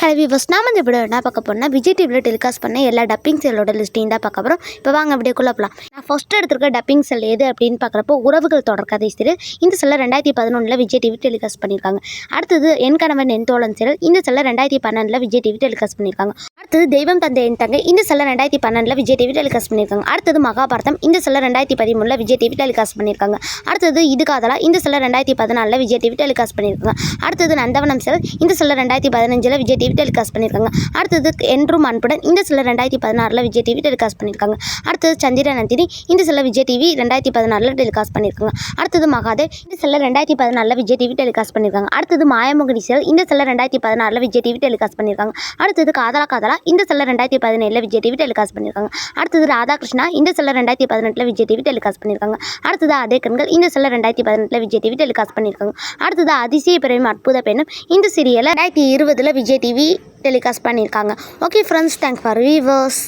Hello viewers, நாம இந்த video என்ன பார்க்க போறோம்னா விஜய் டிவியில் டெலிகாஸ்ட் பண்ண எல்லா டப்பிங் செல்லோட லிஸ்ட்டையும் தான் பார்க்க போகிறோம். இப்போ வாங்க வீடியோக்குள்ளே போகலாம். நான் ஃபஸ்ட்டு எடுத்துருக்க டப்பிங் செல் எது அப்படின்னு பார்க்குறப்போ உறவுகள் தொடர்கதை சீரியல். இந்த செல்லை 2011 விஜய் டிவி டெலிகாஸ்ட் பண்ணியிருக்காங்க. அடுத்தது என் கணவன் என் தோழன் சீரியல். இந்த செல்லை 2012 விஜய் டிவி டெலிகாஸ்ட் பண்ணியிருக்காங்க. அடுத்தது தெய்வம் தந்தை என் தங்கை. இந்த செல்லை 2012 விஜய் டிவி டெலிகாஸ்ட் பண்ணியிருக்காங்க. அடுத்தது மகாபாரதம். இந்த செல்லை 2013 விஜய் டிவி டெலிகாஸ்ட் பண்ணியிருக்காங்க. அடுத்தது இது காதலா. இந்த செல்லை 2014 விஜய் டிவி டெலிகாஸ்ட் பண்ணியிருக்காங்க. அடுத்தது நந்தவனம் செல். இந்த செல்லை 2015 விஜய் டிவி டெலிகாஸ்ட் பண்ணியிருக்காங்க. அடுத்தது என்றும் அன்புடன். இந்த செல்லை 2016 விஜய் டிவி டெலிகாஸ்ட் பண்ணியிருக்காங்க. அடுத்தது சந்திர நந்தினி. இந்த செல்லை விஜய் டிவி 2016 டெலிகாஸ்ட் பண்ணியிருக்காங்க. அடுத்தது மகாதேவ். இந்த செல்லை 2014 விஜய் டிவி டெலிகாஸ்ட் பண்ணியிருக்காங்க. அடுத்தது மாயமோகினி செல். இந்த செல்லை 2016 விஜய் டிவி டெலிகாஸ்ட் பண்ணியிருக்காங்க. அடுத்தது காதலா காதலா. இந்த செல்லை 2017 விஜய் டிவி டெலிகாஸ்ட் பண்ணியிருக்காங்க. அடுத்தது ராதாகிருஷ்ணா. இந்த செல்லை 2018 விஜய் டிவி டெலிகாஸ்ட் பண்ணியிருக்காங்க. அடுத்தது அதே கண்கள். இந்த செல்லை 2018 விஜய் டிவி டெலிகாஸ்ட் பண்ணியிருக்காங்க. அடுத்தது அதிசய பிறவியும் அற்புத பெண்ணும். இந்த சீரியலை 2020 விஜய் டிவி டெலிகாஸ்ட் பண்ணியிருக்காங்க. Okay friends, thanks for viewers.